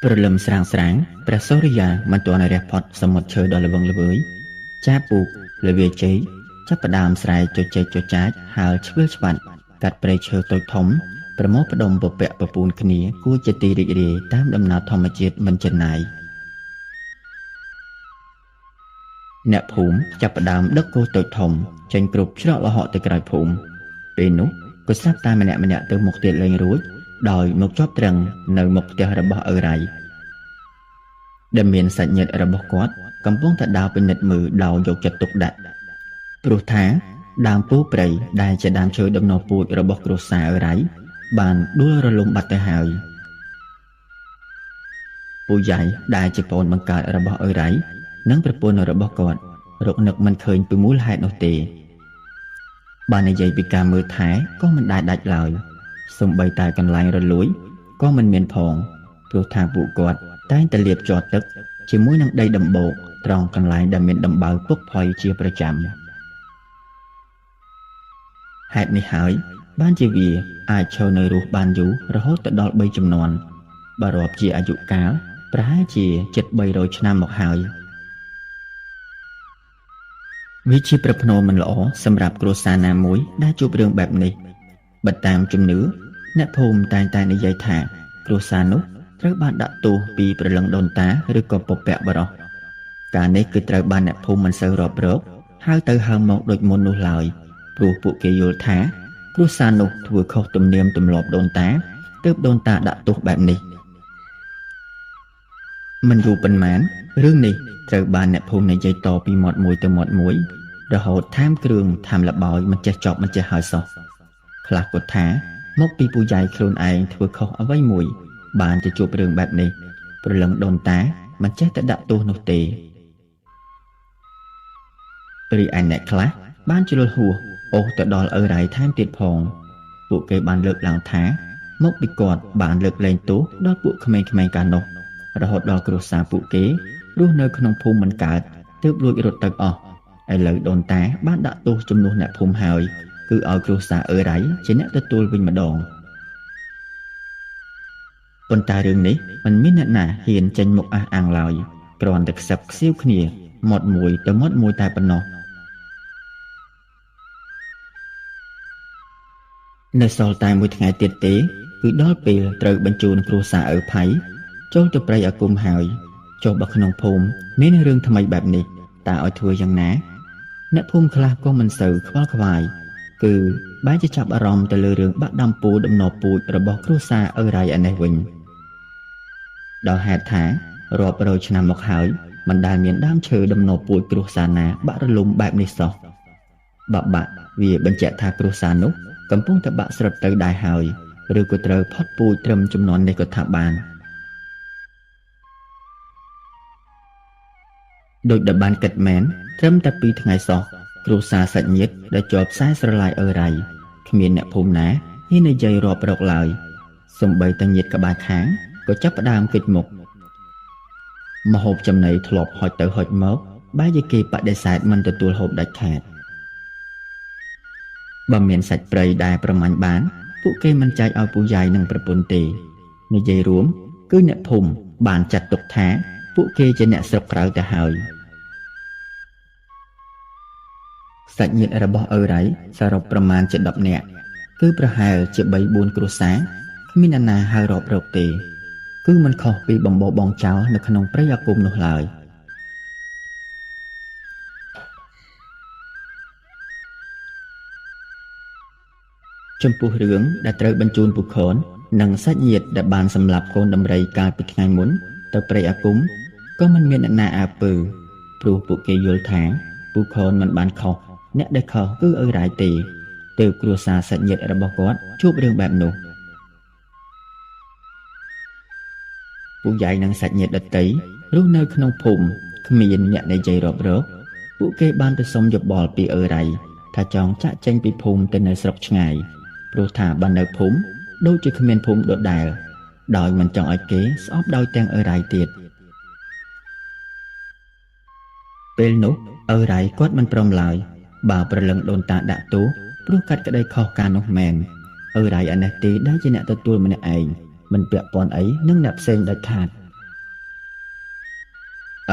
ព្រលឹមស្រាងព្រះសូរិយាមិនទាន់រះផុតសមុទ្រឈើដ៏ល្វឹងល្វើយចាពូកល្វាជ័យចាប់ផ្ដើមស្រែកជជែកចចាចហើរឆ្វៀលឆ្វាត់កាត់ព្រៃឈើតូចធំប្រមូលផ្ដុំពពាក់ពពូនគ្នាគួរជាទីរីករាយតាមដំណើរធម្មជាតិមិនចំណាយអ្នកភូមិចាប់ផ្ដើមដឹកគោតូចធំចេញគ្រប់ច្រកលហកទៅក្រៅភូមិពេលនោះក៏ស្រាប់តែម្នាក់ទៅមុខទៀតលេងរួចដោយមកជាប់ត្រឹងនៅមុខផ្ទះរបស់ឪរ៉ៃដែលមានសាច់ញាតិរបស់គាត់កំពុងតែដើរពិនិត្យមើលដោយយកចិត្តទុកដាក់ព្រោះថាដើមពូព្រៃដែលជាដើមឈើដំណពូជរបស់គ្រួសារឪរ៉ៃបានដួលរលំបាត់ទៅហើយពូយ៉ៃដែលជាប្អូនបង្កើតរបស់ឪរ៉ៃនិងប្រពន្ធរបស់គាត់រកនឹកមិនឃើញពីមូលហេតុនោះទេបាននិយាយពីការមើលថែក៏មិនដែលដាច់ឡើយសូម្បីតែកន្លែងរលួយក៏មិនមានផងព្រោះថាពួកគាត់តែងតែលាបជ័រទឹកជាមួយនឹងដីដំបូកត្រង់កន្លែងដែលមានដំបៅពុកផុយជាប្រចាំហេតុនេះហើយបានជាវាអាចឈរនៅរស់បានយូររហូតដល់3ជំនាន់បើរាប់ជាអាយុកាលប្រហែលជាជិត300ឆ្នាំមកហើយវាជាប្រផ្នូលមិនល្អសម្រាប់គ្រួសារណាមួយដែលជួបរឿងបែបនេះបើតាមជំនឿអ្នកភូមិតែងតែនិយាយថាគ្រួសារនោះត្រូវបានដាក់ទោសពីព្រលឹងដូនតាឬក៏ពពាក់បរោះការនេះគឺត្រូវបានអ្នកភូមិមិនសូវរាប់រកហើយទៅហើមមកដូចមុននោះឡើយព្រោះពួកគេយល់ថាគ្រួសារនោះធ្វើខុសទំនៀមទម្លាប់ដូនតាទើបដូនតាដាក់ទោសបែបនេះមិនយូរប៉ុន្មានរឿងនេះត្រូវបានអ្នកភូមិនិយាយតពីមាត់មួយទៅមាត់មួយរហូតថែមគ្រឿងថែមលបោយមិនចេះចប់មិនចេះហើយសោះខ្លះគាត់ថាមកពីពូយ៉ៃខ្លួនឯងធ្វើខុសអ្វីមួយបានទៅជួបរឿងបែបនេះព្រលឹងដូនតាមិនចេះតែដាក់ទោសនោះទេរីឯអ្នកខ្លះបានជ្រុលហួសអូសទៅដល់ឪរ៉ៃថែមទៀតផងពួកគេបានលើកឡើងថាមកពីគាត់បានលើកលែងទោសដល់ពួកក្មេងៗកាលនោះរហូតដល់គ្រួសារពួកគេរស់នៅក្នុងភូមិមិនកើតទើបលួចរត់ទៅអស់ឥឡូវដូនតាបានដាក់ទោសជំនួសអ្នកភូមិហើយគឺឲ្យគ្រួសារឪរ៉ៃជាអ្នកទទួលវិញម្ដងប៉ុន្តែរឿងនេះមិនមានអ្នកណាហ៊ានចេញមុខអះអាងឡើយគ្រាន់តែខ្សឹបខ្សៀវគ្នាមាត់មួយទៅមាត់មួយតែប៉ុណ្ណោះនៅសល់តែមួយថ្ងៃទៀតទេគឺដល់ពេលត្រូវបញ្ជូនគ្រួសារឪផៃចូលទៅព្រៃអាគមហើយចុះបើក្នុងភូមិមានរឿងថ្មីបែបនេះតើឲ្យធ្វើយ៉ាងណាអ្នកភូមិខ្លះក៏មិនសូវខ្វល់ខ្វាយគឺបែរជាចាប់អារម្មណ៍ទៅលើរឿងបាក់ដាំពូដំណពូជរបស់គ្រួសារឪរ៉ៃឯនេះវិញដោយហេតុថារាប់រយឆ្នាំមកហើយមិនដែលមានដើមឈើដំណពូជគ្រួសារណាបាក់រលំបែបនេះសោះបាក់វាបញ្ជាក់ថាគ្រួសារនោះកំពុងតែបាក់ស្រុតទៅដែរហើយឬក៏ត្រូវផុតពូជត្រឹមចំនួននេះក៏ថាបានដូចដែលបានគិតមែនត្រឹមតែ2ថ្ងៃសោះគ្រួសារសាច់ញាតិដែលជាប់ខ្សែស្រឡាយឪរ៉ៃគ្មានអ្នកភូមិណាហ៊ាននិយាយរាប់រកឡើយសូម្បីតែញាតិក្បែរខាងក៏ចាប់ផ្ដើមគិតមុខមហូបចំណីធ្លាប់ហុចទៅហុចមកបែរជាគេបដិសេធមិនទទួលហូបដាច់ខាតបើមានសាច់ព្រៃដែលប្រមាញ់បានពួកគេមិនចែកឲ្យពូយ៉ៃនិងប្រពន្ធទេនិយាយរួមគឺអ្នកភូមិបានចាត់ទុកថាពួកគេជាអ្នកស្រុកក្រៅទៅហើយសាច់ញាតិរបស់ឪរ៉ៃសរុបប្រមាណជា10នាក់គឺប្រហែលជា3-4គ្រួសារគ្មានអ្នកណាហៅរាប់រកទេគឺមិនខុសពីបំបោបងចៅនៅក្នុងព្រៃអាគមនោះឡើយចំពោះរឿងដែលត្រូវបញ្ជូនពូខននិងសាច់ញាតិដែលបានសម្លាប់កូនដំរីកាលពីថ្ងៃមុនទៅព្រៃអាគមក៏មិនមានអ្នកណាអើពើព្រោះពួកគេយល់ថាពូខនមិនបានខុសអ្នកដែលខុសគឺឪរ៉ៃទេទើបគ្រួសារសាច់ញាតិរបស់គាត់ជួបរឿងបែបនោះពូយ៉ៃនិងសាច់ញាតិដទៃរស់នៅក្នុងភូមិគ្មានអ្នកនិយាយរាប់រកពួកគេបានទៅសុំយោបល់ពីឪរ៉ៃថាចង់ចាក់ចេញពីភូមិទៅនៅស្រុកឆ្ងាយព្រោះថាបើនៅភូមិដូចជាគ្មានភូមិដដែលដោយមិនចង់ឲ្យគេស្អប់ដោយទាំងឪរ៉ៃទៀតពេលនោះឪរ៉ៃគាត់មិនព្រមឡើយបើប្រលឹងដូនតាដាក់ទោសព្រោះកាត់ក្តីខុសការនោះមែនឪរ៉ៃអានេះទេដែលជាអ្នកទទួលម្នាក់ឯងមិនពាក់ព័ន្ធអីនឹងអ្នកផ្សេងដាច់ខាត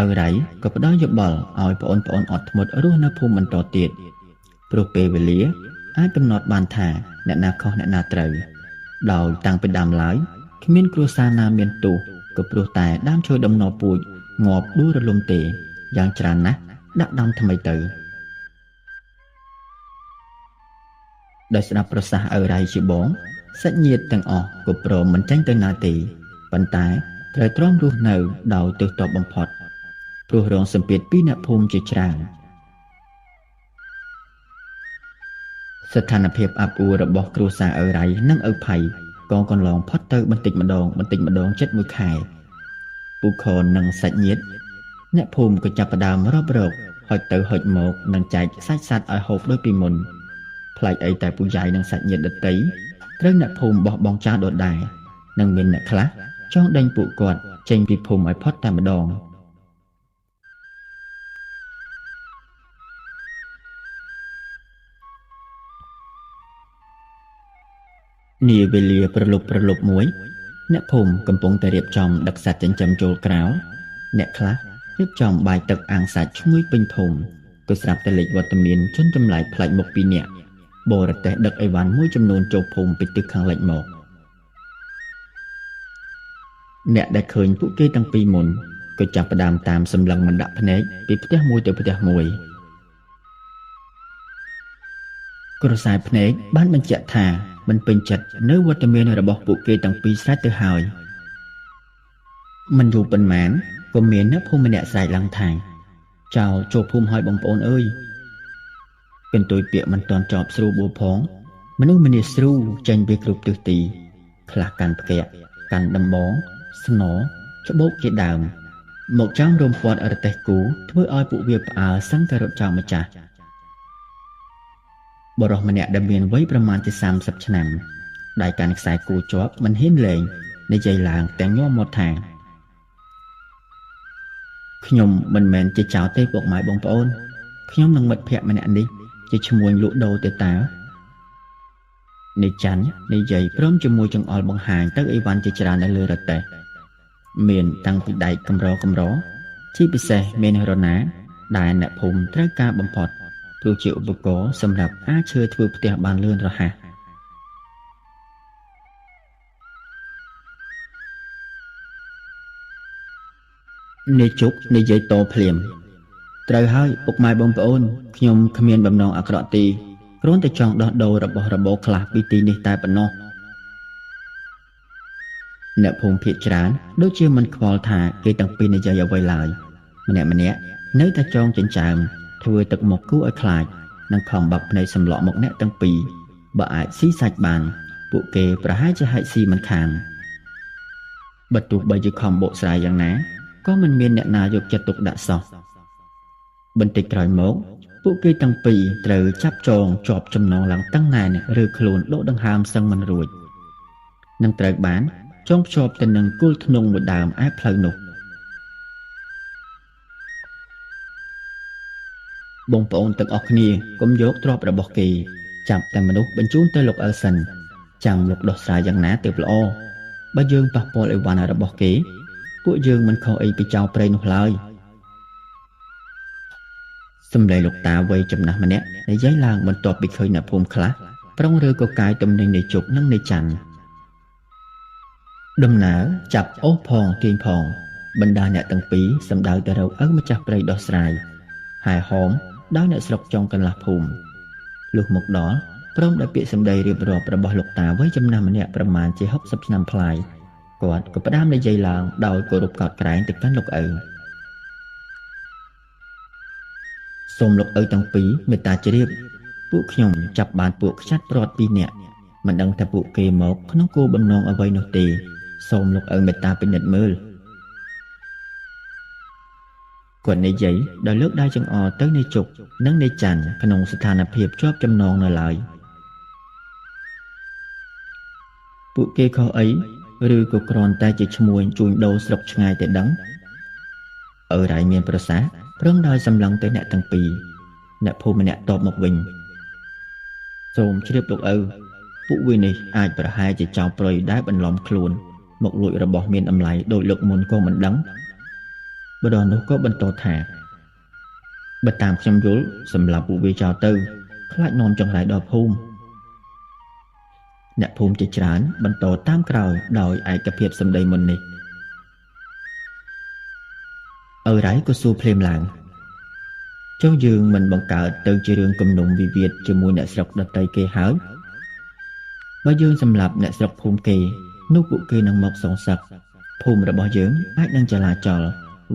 ឪរ៉ៃក៏ផ្ដល់យោបល់ឲ្យប្អូនអត់ធ្មត់រស់នៅភូមិបន្តទៀតព្រោះពេលវេលាអាចកំណត់បានថាអ្នកណាខុសអ្នកណាត្រូវដោយតាំងពីដើមឡើយគ្មានគ្រួសារណាមានទោសក៏ព្រោះតែដើមឈើដំណពូជងាប់ដួលរលំទេយ៉ាងច្រើនណាស់ដាក់ដំថ្មីទៅដោយស្ដាប់ប្រសាសន៍ឪរ៉ៃជាបងសាច់ញាតិទាំងអស់ក៏ព្រមមិនចាញ់ទៅណាទេប៉ុន្តែត្រូវទ្រាំរស់នៅដោយទើសទាបបំផុតព្រោះរងសម្ពាធពីអ្នកភូមិជាច្រើនស្ថានភាពអាប់អួររបស់គ្រួសារឪរ៉ៃនិងឪផៃក៏កន្លងផុតទៅបន្តិចម្ដងជិត1ខែពូខននិងសាច់ញាតិអ្នកភូមិក៏ចាប់ផ្ដើមរាប់រកហុចទៅហុចមកនិងចែកសាច់សត្វឲ្យហូបដូចពីមុនផ្លែកអីតែពូយ៉ៃនិងសាច់ញាតិដទៃត្រូវអ្នកភូមិបោះបង់ចោលដដែលនិងមានអ្នកខ្លះចង់ដេញពួកគាត់ចេញពីភូមិឲ្យផុតតែម្ដងនាវេលាប្រលប់មួយអ្នកភូមិកំពុងតែរៀបចំដឹកសត្វចិញ្ចឹមចូលក្រោលអ្នកខ្លះរៀបចំបាយទឹកអាំងសាច់ឈ្ងុយពេញភូមិក៏ស្រាប់តែលេចវត្តមានជនចម្លែកប្លែកមុខ2នាក់បរទេសដឹកអីវ៉ាន់មួយចំនួនចូលភូមិពីទិសខាងលិចមកអ្នកដែលឃើញពួកគេទាំងពីរមុនក៏ចាប់ផ្ដើមតាមសម្លឹងមិនដាក់ភ្នែកពីផ្ទះមួយទៅផ្ទះមួយក្រសែភ្នែកបានបញ្ជាក់ថាមិនពេញចិត្តនៅវត្តមានរបស់ពួកគេទាំងពីរស្រេចទៅហើយមិនយូរប៉ុន្មានក៏មានអ្នកភូមិម្នាក់ស្រែកឡើងថាចៅចូលភូមិហើយបងប្អូនអើយកន្ទុយពាក្យមិនទាន់ចប់ស្រួលបួផងមនុស្សម្នាស្រូចេញពីគ្រប់ទិសទីខ្លះកាន់ផ្គាក់កាន់ដំបងស្នច្បោកជាដើមមកចាំរំពាត់រទេះគូធ្វើឲ្យពួកវាផ្អើលសឹងតែរត់ចោលម្ចាស់បរិសម្នាក់ដែលមានវ័យប្រមាណជា30ឆ្នាំដែលកាន់ខ្សែគូជាប់មិនហ៊ានលែងនិយាយឡើងទាំងញ័រមាត់ថាខ្ញុំមិនមែនជាចៅទេពុកម៉ែបងប្អូនខ្ញុំនិងមិត្តភក្តិម្នាក់នេះជាឈ្មួញលក់ដូរទេតានេះចាន់និយាយព្រមជាមួយចង្អុលបង្ហាញទៅអីវ៉ាន់ជាច្រើននៅលើរទេះមានតាំងពីដែកកម្រជាពិសេសមានរណាដែលអ្នកភូមិត្រូវការបំផុតព្រោះជាឧបករណ៍សម្រាប់អាចឈើធ្វើផ្ទះបានលឿនរហ័សនេះជុកនិយាយតភ្លាមត្រូវហើយពុកម៉ែបងប្អូនខ្ញុំគ្មានបំណងអាក្រក់ទេគ្រាន់តែចង់ដោះដូររបស់របរខ្លះពីទីនេះតែប៉ុណ្ណោះអ្នកភូមិភាគច្រើនដូចជាមិនខ្វល់ថាគេទាំងពីរនិយាយអ្វីឡើយម្នាក់នៅតែចងចិញ្ចើមធ្វើទឹកមុខគួរឲ្យខ្លាចនិងខំបាប់ភ្នែកសម្លក់មកអ្នកទាំងពីរបើអាចស៊ីសាច់បានពួកគេប្រហែលជាហែកស៊ីមិនខានបើទោះបីជាខំបកស្រាយយ៉ាងណាក៏មិនមានអ្នកណាយកចិត្តទុកដាក់សោះបន្តិចក្រោយមកពួកគេទាំងពីរត្រូវចាប់ចងជាប់ចំណងឡើងតឹងណែនឬខ្លួនដកដង្ហើមសឹងមិនរួចនឹងត្រូវបានចងភ្ជាប់ទៅនឹងគល់ធ្នង់មួយដើមឯផ្លូវនោះបងប្អូនទាំងអស់គ្នាកុំយកទ្រព្យរបស់គេចាប់តែមនុស្សបញ្ជូនទៅលោកអើសិនចាំលោកដោះស្រាយយ៉ាងណាទើបល្អបើយើងប៉ះពាល់អីវ៉ាន់របស់គេពួកយើងមិនខុសអីពីចៅព្រៃនោះឡើយសំឡេងលោកតាវ័យចំណាស់ម្នាក់និយាយឡើងបន្ទាប់ពីឃើញអ្នកភូមិខ្លះប្រុងរើកកាយទំនិញនៃជុកនិងនៃច័ន្ទដំណើរចាប់អូសផងទាញផងបណ្ដាអ្នកទាំងពីរសម្ដៅទៅរកឪម្ចាស់ព្រៃដោះស្រាយហើយហោមដោយអ្នកស្រុកចុងកន្លះភូមិលុះមកដល់ព្រមដោយពាក្យសម្ដីរៀបរាប់របស់លោកតាវ័យចំណាស់ម្នាក់ប្រមាណជា60ឆ្នាំប្លាយគាត់ក៏ផ្ដាំនិយាយឡើងដោយគោរពកោតក្រែងទៅកាន់លោកឪសូមលោកឪទាំងពីរមេត្តាជ្រាបពួកខ្ញុំចាប់បានពួកខ្ចាត់ព្រាត់2នាក់មិនដឹងថាពួកគេមកក្នុងគោលបំណងអ្វីនោះទេសូមលោកឪមេត្តាពិនិត្យមើលគាត់និយាយដោយលើកដៃចង្អុលទៅនៃជុកនិងនៃច័ន្ទក្នុងស្ថានភាពជាប់ចំណងនៅឡើយពួកគេខុសអីឬក៏គ្រាន់តែជាឈ្មួញជួញដូរស្រុកឆ្ងាយតែដឹងឪរ៉ៃមានប្រសាសន៍ប្រឹងដោយសម្លឹងទៅអ្នកទាំងពីរអ្នកភូមិម្នាក់តបមកវិញសូមជ្រាបលោកឪពួកវានេះអាចប្រហែលជាចោរព្រៃដែលបន្លំខ្លួនមកលួចរបស់មានតម្លៃដោយលោកមុនក៏មិនដឹង បដនោះក៏បន្តថាបើតាមខ្ញុំយល់សម្រាប់ពួកវាចោលទៅខ្លាចនាំចង្រៃដល់ភូមិអ្នកភូមិជាច្រើនបន្តតាមក្រោយដោយឯកភាពសម្ដីមុននេះឪរ៉ៃក៏សួរភ្លាមឡើងចុះយើងមិនបង្កើតទៅជារឿងគំនុំវិវាទជាមួយអ្នកស្រុកដទៃគេហើយបើយើងសម្លាប់អ្នកស្រុកភូមិគេនោះពួកគេនឹងមកសងសឹកភូមិរបស់យើងអាចនឹងចលាចល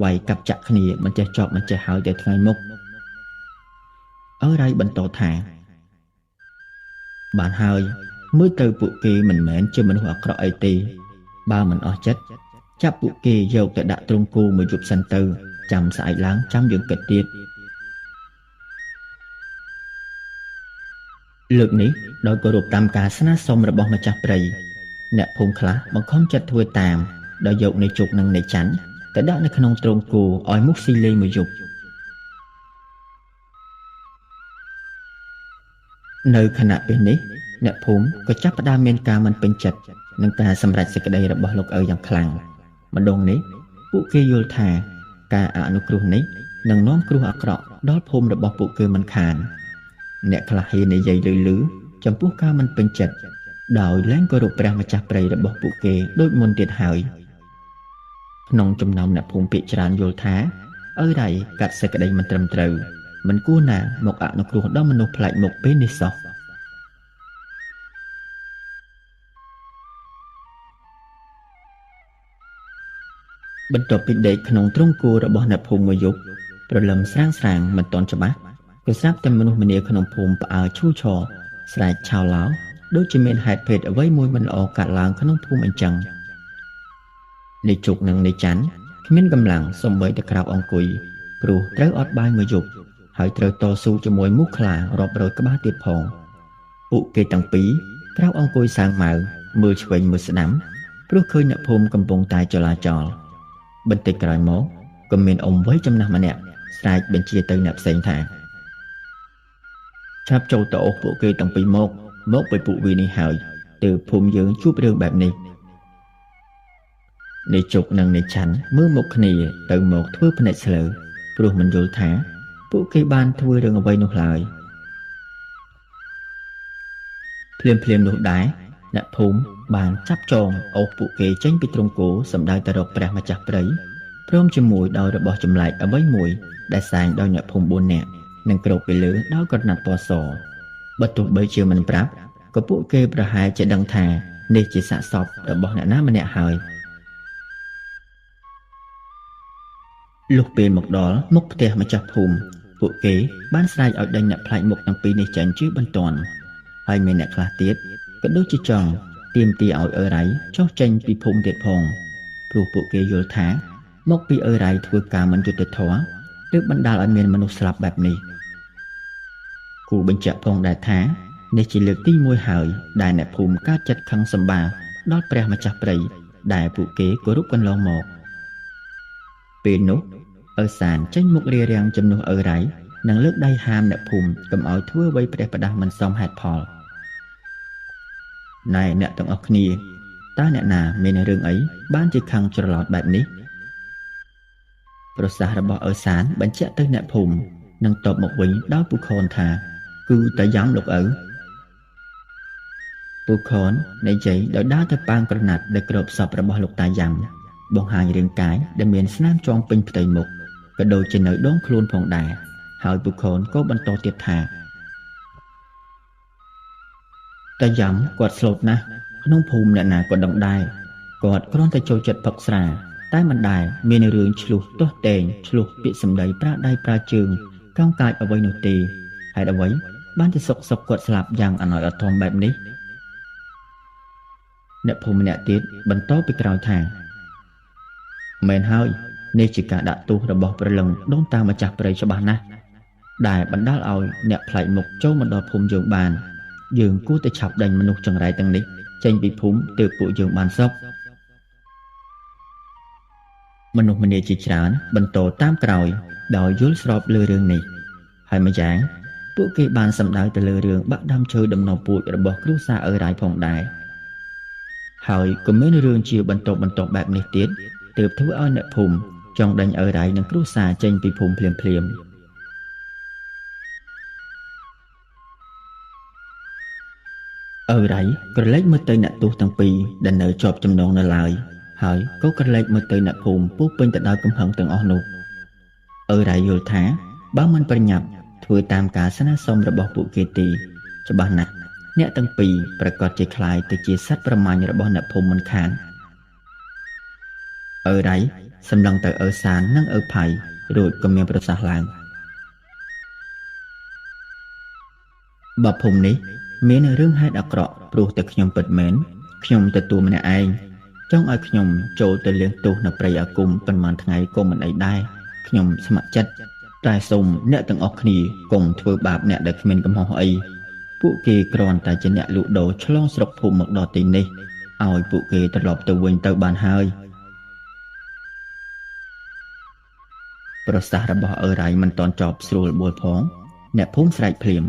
វាយកាប់ចាក់គ្នាមិនចេះចប់មិនចេះហើយទៅថ្ងៃមុខឪរ៉ៃបន្តថាបានហើយមើលទៅពួកគេមិនមែនជាមនុស្សអាក្រក់អីទេបើមិនអស់ចិត្តចាប់ពួកគេយកទៅដាក់ទ្រង់គោមួយយប់សិនទៅចាំស្អែកឡើងចាំយើងគិតទៀតលើកនេះដោយគោរពតាមការស្នើសុំរបស់ម្ចាស់ព្រៃអ្នកភូមិខ្លះបង្ខំចិត្តធ្វើតាមដោយយកនៃជុកនិងនៃច័ន្ទទៅដាក់នៅក្នុងទ្រង់គោឲ្យមុខស៊ីលេងមួយយប់នៅខណៈពេលនេះអ្នកភូមិក៏ចាប់ផ្ដើមមានការមិនពេញចិត្តនឹងការសម្រេចសេចក្តីរបស់លោកឪយ៉ាងខ្លាំងម្ដងនេះពួកគេយល់ថាការអនុគ្រោះនេះនឹងនាំគ្រោះអាក្រក់ដល់ភូមិរបស់ពួកគេមិនខានអ្នកខ្លះហ៊ាននិយាយលឺៗចំពោះការមិនពេញចិត្តដោយលែងគោរពព្រះម្ចាស់ព្រៃរបស់ពួកគេដូចមុនទៀតហើយក្នុងចំណោមអ្នកភូមិភាគច្រើនយល់ថាឪរ៉ៃកាត់សេចក្តីមិនត្រឹមត្រូវមិនគួរណាមកអនុគ្រោះដល់មនុស្សប្លែកមុខពេលនេះសោះបន្ទាប់ពីដេកក្នុងទ្រង់គោរបស់អ្នកភូមិមួយយប់ព្រលឹមស្រាងៗមិនទាន់ច្បាស់ក៏ស្រាប់តែមនុស្សម្នាក្នុងភូមិផ្អើលឈូឆរស្រែកឆោឡោដូចជាមានហេតុភេទអ្វីមួយមិនល្អកើតឡើងក្នុងភូមិអញ្ចឹងនៃជុកនិងនៃច័ន្ទគ្មានកម្លាំងសូម្បីតែក្រោកអង្គុយព្រោះត្រូវអត់បាយមួយយប់ហើយត្រូវតស៊ូជាមួយមូសខ្លារាប់រយក្បាលទៀតផងពួកគេទាំងពីរក្រោកអង្គុយសាងម៉ៅមើលឆ្វេងមើលស្ដាំព្រោះឃើញអ្នកភូមិកំពុងតែចលាចលបន្តិចក្រោយមកក៏មានអ៊ំវ័យចំណាស់ម្នាក់ស្រែកបញ្ជាទៅអ្នកផ្សេងថាចាប់ចូលទៅអូសពួកគេទាំងពីរមកពីពួកវានេះហើយទើបភូមិយើងជួបរឿងបែបនេះនៃជុកនិងនៃច័ន្ទមើលមុខគ្នាទៅមកធ្វើភ្នែកស្លើព្រោះមិនយល់ថាពួកគេបានធ្វើរឿងអ្វីនោះឡើយភ្លាមនោះដែរអ្នកភូមិបានចាប់ចងអូសពួកគេចេញពីទ្រង់គោសម្ដៅទៅរកព្រះម្ចាស់ព្រៃព្រមជាមួយដោយរបស់ចម្លែកអ្វីមួយដែលសែងដោយអ្នកភូមិ4នាក់និងគ្របពីលើដោយក្រណាត់ពណ៌សបើទោះបីជាមិនប្រាប់ក៏ពួកគេប្រហែលជាដឹងថានេះជាសាកសពរបស់អ្នកណាម្នាក់ហើយលុះពេលមកដល់មុខផ្ទះម្ចាស់ភូមិពួកគេបានស្រែកឲ្យដេញអ្នកផ្លាច់មុខទាំងពីរនេះចេញជាបន្ទាន់ហើយមានអ្នកខ្លះទៀតក៏ដូចជាចង់ទាមទារឲ្យឪរ៉ៃចុះចេញពីភូមិទៀតផងព្រោះពួកគេយល់ថាមកពីឪរ៉ៃធ្វើការមិនយុត្តិធម៌ទើបបណ្ដាលឲ្យមានមនុស្សស្លាប់បែបនេះគូបញ្ជាក់ផងដែរថានេះជាលើកទី1ហើយដែលអ្នកភូមិកើតចិត្តខឹងសម្បាដល់ព្រះម្ចាស់ព្រៃដែលពួកគេគោរពកន្លងមកពេលនោះឪសានចេញមុខរារាំងជំនួសឪរ៉ៃនិងលើកដៃហាមអ្នកភូមិកុំឲ្យធ្វើអ្វីផ្ដេសផ្ដាសមិនសមហេតុផលណែអ្នកទាំងអស់គ្នាតើអ្នកណាមានរឿងអីបានជាខឹងច្រឡោតបែបនេះប្រសាសន៍របស់ឪសានបញ្ជាក់ទៅអ្នកភូមិនិងតបមកវិញដោយពូខនថាគឺតាយ៉ាំលោកឪពូខននិយាយដោយដើរទៅប៉ាងក្រណាត់ដែលគ្របសពរបស់លោកតាយ៉ាំបង្ហាញរាងកាយដែលមានស្នាមជាំពេញផ្ទៃមុខក៏ដូចជានៅដងខ្លួនផងដែរហើយពូខនក៏បន្តទៀតថាតាយ៉ាំគាត់ស្លូតណាស់ក្នុងភូមិអ្នកណាក៏ដឹងដែរគាត់គ្រាន់តែចូលចិត្តផឹកស្រាតែមិនដែលមានរឿងឆ្លោះទាស់តែងឆ្លោះពាក្យសម្ដីប្រាដៃប្រាជើងកោងកាចអ្វីនោះទេហេតុអ្វីបានជាសុកគាត់ស្លាប់យ៉ាងអណោចអធមបែបនេះអ្នកភូមិម្នាក់ទៀតបន្តពីក្រោយថាមែនហើយនេះជាការដាក់ទោសរបស់ព្រលឹងដូនតាម្ចាស់ព្រៃច្បាស់ណាស់ដែលបណ្ដាលឲ្យអ្នកផ្លែកមុខចូលមកដល់ភូមិយើងបានយើងគួរតែឆាប់ដេញមនុស្សចង្រៃទាំងនេះចេញពីភូមិទើបពួកយើងបានសុខមនុស្សម្នាជាច្រើនបន្តតាមក្រោយដោយយល់ស្របលើរឿងនេះហើយម្យ៉ាងពួកគេបានសម្ដៅទៅលើរឿងបាក់ដាំឈើដំណពូជរបស់គ្រួសារឪរ៉ៃផងដែរហើយក៏មានរឿងជាបន្តបែបនេះទៀតទើបធ្វើឲ្យអ្នកភូមិ ចង់ដេញឪរ៉ៃនិងគ្រួសារចេញពីភូមិភ្លាមឪរ៉ៃក្រឡេកមើលទៅអ្នកទោសទាំងពីរដែលនៅជាប់ចំណងនៅឡើយហើយក៏ក្រឡេកមើលទៅអ្នកភូមិពោពេញទៅដោយកំហឹងទាំងអស់នោះឪរ៉ៃយល់ថាបើមិនប្រញាប់ធ្វើតាមការស្នើសុំរបស់ពួកគេទេច្បាស់ណាស់អ្នកទាំងពីរប្រកាសជាคล้ายទៅជាសត្វប្រមាញ់របស់អ្នកភូមិមិនខានឪរ៉ៃសម្លឹងទៅឪសាននិងឪផៃរួចក៏មានប្រសាសន៍ឡើងបើភូមិនេះមានរឿងហេតុអាក្រក់ព្រោះតែខ្ញុំពិតមែនខ្ញុំទទួលម្នាក់ឯងចង់ឲ្យខ្ញុំចូលទៅលៀងទោសនៅព្រៃអាគមប៉ុន្មានថ្ងៃក៏មិនអីដែរខ្ញុំស្ម័គ្រចិត្តតែសូមអ្នកទាំងអស់គ្នាកុំធ្វើបាបអ្នកដែលគ្មានកំហុសអីពួកគេគ្រាន់តែជាអ្នកលក់ដូរឆ្លងស្រុកភូមិមកដល់ទីនេះឲ្យពួកគេត្រឡប់ទៅវិញទៅបានហើយប្រសាសន៍របស់ឪរ៉ៃមិនទាន់ចប់ស្រួលបួលផងអ្នកភូមិស្រែកភ្លាម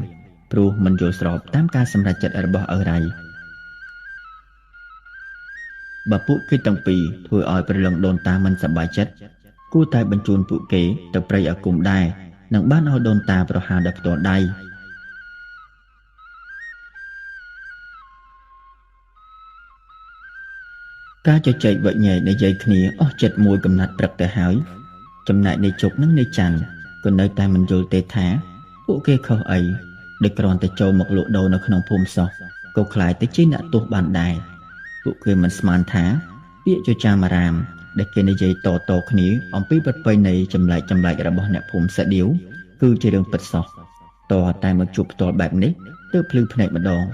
ព្រោះមិនយល់ស្របតាមការសម្រេចចិត្តរបស់ឪរ៉ៃបើពួកគេទាំងពីរធ្វើឲ្យព្រលឹងដូនតាមិនសប្បាយចិត្តគួរតែបញ្ជូនពួកគេទៅព្រៃអាគមដែរនឹងបានឲ្យដូនតាប្រហារដោយផ្ទាល់ដៃការជជែកវែកញែកនិយាយគ្នាអស់ចិត្តមួយកំណាត់ព្រឹកទៅហើយចំណែកនៃជុកនិងនៃច័ន្ទក៏នៅតែមិនយល់ទេថាពួកគេខុសអីដោយគ្រាន់តែចូលមកលក់ដូរនៅក្នុងភូមិសោះក៏ខ្លាចទៅជាអ្នកទោសបានដែរពួកគេមិនស្មានថាពាក្យចចាមអារាមដែលគេនិយាយតគ្នាអំពីប្រពៃណីចម្លែករបស់អ្នកភូមិសាឌីវគឺជារឿងពិតសោះតើតែមកជួបផ្ទាល់បែបនេះទើបភ្លឺភ្នែកម្ដង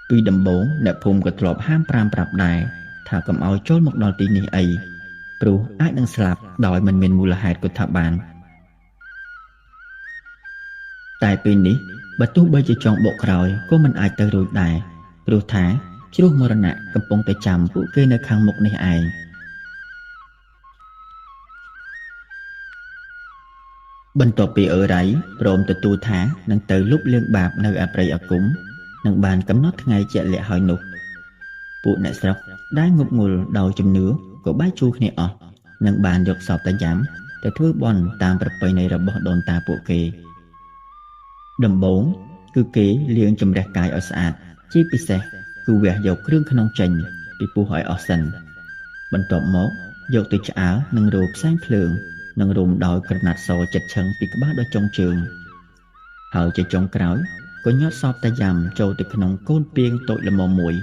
ពីដំបូងអ្នកភូមិក៏ធ្លាប់ហាម5ប្រាប់ដែរថាកុំឲ្យចូលមកដល់ទីនេះអីព្រោះអាចនឹងស្លាប់ដោយមិនមានមូលហេតុក៏ថាបានតែពេលនេះបើទោះបីជាចង់បកក្រោយក៏មិនអាចទៅរួចដែរព្រោះថាជ្រោះមរណៈកំពុងតែចាំពួកគេនៅខាងមុខនេះឯងបន្ទាប់ពីឪរ៉ៃព្រមទទួលថានឹងទៅលុបលាងបាបនៅឯព្រៃអាគមនឹងបានកំណត់ថ្ងៃជាក់លាក់ហើយនោះពួកអ្នកស្រុកដែលងប់ងល់ដោយជំនឿក៏បែកជួរគ្នាអស់នឹងបានយកសពតាយ៉ាំទៅធ្វើបន់តាមប្រពៃណីរបស់ដូនតាពួកគេដំបូងគឺគេលាងជំរះកាយឲ្យស្អាតជាពិសេសគឺវះយកគ្រឿងក្នុងចេញពីពោះឲ្យអស់សិនបន្ទាប់មកយកទៅឆ្អើរនិងរោផ្សែងភ្លើងនិងរុំដោយក្រណាត់សចិត្តឆឹងពីក្បាលដល់ចុងជើងហើយជាចុងក្រោយក៏ញាត់សពតាយ៉ាំចូលទៅក្នុងកូនពាងតូចល្មមមួយ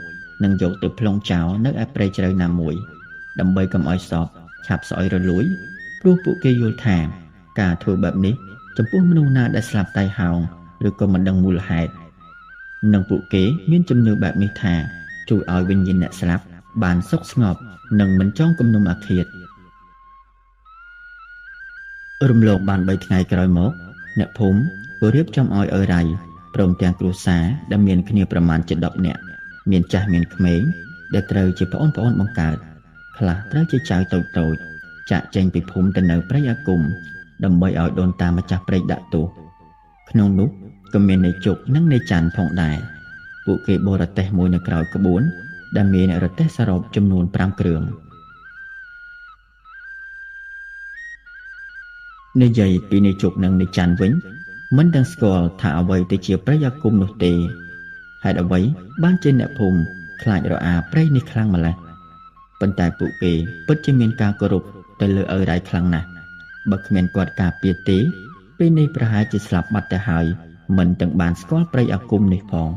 និងយកទៅផ្លុំចោលនៅឯព្រៃជ្រៅណាមួយដើម្បីកុំឲ្យសពឆាប់ស្អុយរលួយព្រោះពួកគេយល់ថាការធ្វើបែបនេះចំពោះមនុស្សណាដែលស្លាប់តៃហោងឬក៏មិនដឹងមូលហេតុនិងពួកគេមានជំនឿបែបនេះថាជួយឲ្យវិញ្ញាណអ្នកស្លាប់បានសុខស្ងប់និងមិនចងគំនុំអាឃាតរំលងបាន3ថ្ងៃក្រោយមកអ្នកភូមិក៏រៀបចំឲ្យឪរ៉ៃព្រមទាំងគ្រួសារដែលមានគ្នាប្រមាណជា10នាក់មានចាស់មានក្មេងដែលត្រូវជាប្អូនបង្កើតខ្លះត្រូវជាចៅតូចចាក់ចេញពីភូមិទៅនៅព្រៃអាគមដើម្បីឲ្យដូនតាម្ចាស់ព្រៃដាក់ទោសក្នុងនោះក៏មាននៃជុកនិងនៃច័ន្ទផងដែរពួកគេបរទេះមួយនៅក្រោយក្បួនដែលមានរទេះសរុបចំនួន5គ្រឿងនិយាយពីនៃជុកនិងនៃច័ន្ទវិញមិនដឹងស្គាល់ថាអ្វីទៅជាព្រៃអាគមនោះទេហេតុអ្វីបានជាអ្នកភូមិខ្លាចរអាព្រៃនេះខ្លាំងម្ល៉េះប៉ុន្តែពួកគេពិតជាមានការគោរពទៅលើឪរ៉ៃខ្លាំងណាស់បើគ្មានគាត់ការពារទេពេលនេះប្រហែលជាស្លាប់បាត់ទៅហើយមិនទាំងបានស្គាល់ព្រៃអាគមនេះផង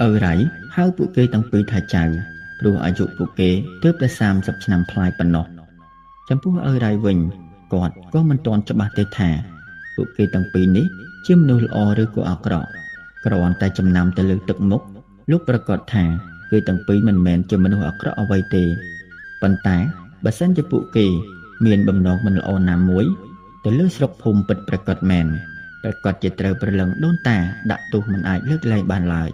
ឪរ៉ៃហៅពួកគេទាំងពីរថាចៅព្រោះអាយុពួកគេទើបតែ30ឆ្នាំប្លាយប៉ុណ្ណោះចំពោះឪរ៉ៃវិញគាត់ក៏មិនទាន់ច្បាស់ទេថាពួកគេទាំងពីរនេះជាមនុស្សល្អឬក៏អាក្រក់គ្រាន់តែចំណាំទៅលើទឹកមុខលោកប្រកាសថាគេទាំងពីរមិនមែនជាមនុស្សអាក្រក់អ្វីទេប៉ុន្តែបើសិនជាពួកគេមានបំណងមិនល្អណាមួយទៅលើស្រុកភូមិពិតប្រកបមែនប្រកាសជាត្រូវប្រលឹងដូនតាដាក់ទោសមិនអាចលើកលែងបានឡើយ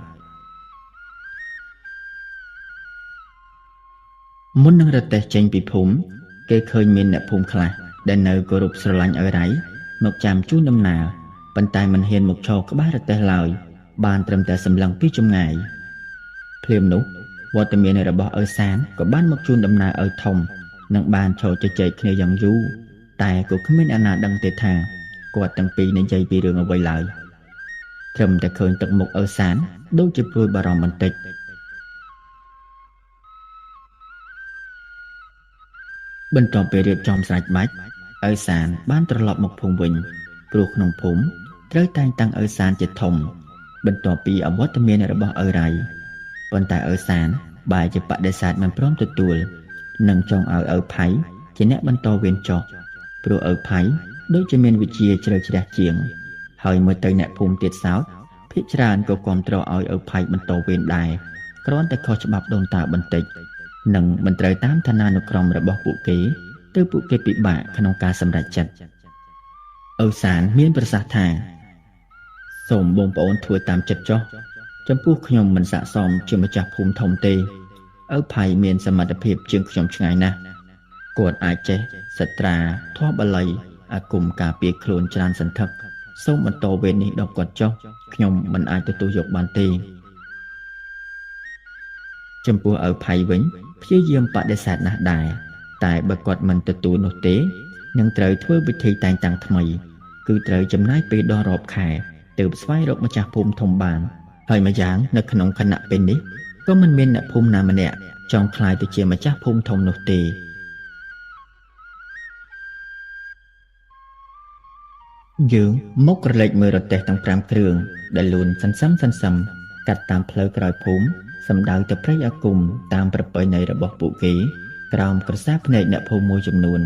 មុននឹងរទេះចេញពីភូមិគេឃើញមានអ្នកភូមិខ្លះដែលនៅគោរពស្រឡាញ់ឪរ៉ៃមកចាំជូនដំណើរប៉ុន្តែមិនហ៊ានមកឈរក្បែររទេះឡើយបានត្រឹមតែសម្លឹងពីចម្ងាយភ្លាមនោះ វត្តមានរបស់ឪសានក៏បានមកជួនដំណើរឪធំនិងបានឈរជជែកគ្នាយ៉ាងយូរតែក៏គ្មានអ្នកណាដឹងទេថាគាត់ទាំងពីរនិយាយពីរឿងអ្វីឡើយត្រឹមតែឃើញទឹកមុខឪសានដូចជាព្រួយបារម្ភបន្តិចបន្ទាប់ពីរៀបចំស្រេចបាច់ឪសានបានត្រឡប់មកភូមិវិញព្រោះក្នុងភូមិត្រូវតែងតាំងឪសានជាធំបន្ទាប់ពីអវត្តមានរបស់ឪរ៉ៃប៉ុន្តែឪសានបែរជាបដិសេធមិនព្រមទទួលនិងចង់ឲ្យឪផៃជាអ្នកបន្តវេនចុះព្រោះឪផៃដូចជាមានវិជ្ជាជ្រៅជ្រះជាងហើយមើលទៅអ្នកភូមិទៀតសោតភាគច្រើនក៏គាំទ្រឲ្យឪផៃបន្តវេនដែរគ្រាន់តែខុសច្បាប់ដូនតាបន្តិចនិងមិនត្រូវតាមឋានានុក្រមរបស់ពួកគេទើបពួកគេពិបាកក្នុងការសម្រេចចិត្តឪសានមានប្រសាសន៍ថាសូមបងប្អូនធ្វើតាមចិត្តចុះចំពោះខ្ញុំមិនស័ក្តិសមជាម្ចាស់ភូមិធំទេឪផៃមានសមត្ថភាពជាងខ្ញុំឆ្ងាយណាស់គាត់អាចចេះសត្រាធម៌បាលីអាគមការពារខ្លួនច្រើនសន្ធឹកសូមបន្តវេននេះដល់គាត់ចុះខ្ញុំមិនអាចទទួលយកបានទេចំពោះឪផៃវិញព្យាយាមបដិសេធណាស់ដែរតែបើគាត់មិនទទួលនោះទេនឹងត្រូវធ្វើពិធីតែងតាំងថ្មីគឺត្រូវចំណាយពេលដល់រាប់ខែទើបស្វែងរកម្ចាស់ភូមិធំបានហើយម្យ៉ាងនៅក្នុងគណៈពេលនេះក៏មិនមានអ្នកភូមិណាម្នាក់ចង់ក្លាយទៅជាម្ចាស់ភូមិធំនោះទេយើងមកក្រឡេកមើលរទេះទាំង5គ្រឿងដែលលូនសន្សឹមកាត់តាមផ្លូវក្រោយភូមិសម្ដៅទៅព្រៃអាគមតាមប្រពៃណីរបស់ពួកគេក្រោមក្រសាភ្នែកអ្នកភូមិមួយចំនួន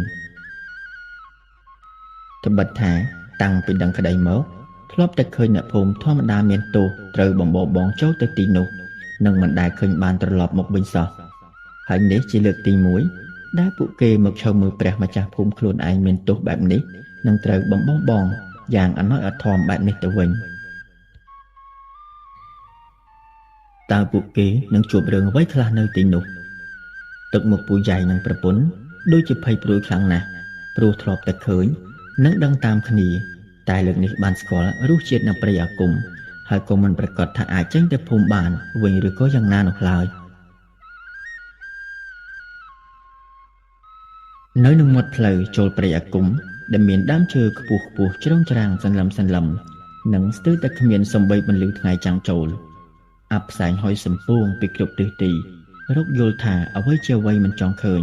ត្បិតថាតាំងពីដឹងក្តីមកធ្លាប់តែឃើញអ្នកភូមិធម្មតាមានទោសត្រូវបំបោបងចូលទៅទីនោះនិងមិនដែលឃើញបានត្រឡប់មកវិញសោះហើយនេះជាលើកទី1ដែលពួកគេមកឈរមើលព្រះម្ចាស់ភូមិខ្លួនឯងមានទោសបែបនេះនឹងត្រូវបំបោបងយ៉ាងអណោចអធមបែបនេះទៅវិញតើពួកគេនឹងជួបរឿងអ្វីខ្លះនៅទីនោះទឹកមុខពូយ៉ៃនិងប្រពន្ធដូចជាភ័យព្រួយខ្លាំងណាស់ព្រោះធ្លាប់តែឃើញនិងដឹងតាមគ្នាតែលើកនេះបានស្គាល់រសជាតិនៃព្រៃអាគមហើយក៏មិនប្រកាសថាអាចចេញទៅភូមិបានវិញឬក៏យ៉ាងណានោះឡើយនៅនឹងមាត់ផ្លូវចូលព្រៃអាគមដែលមានដើមឈើខ្ពស់ជ្រងច្រាំងសន្លឹមនិងស្ទើរតែគ្មានសំបីបន្លឺថ្ងៃចាំងចូលអាប់ផ្សែងហុយសំពួងពីគ្រប់ទិសទីរកយល់ថាអ្វីជាអ្វីមិនចង់ឃើញ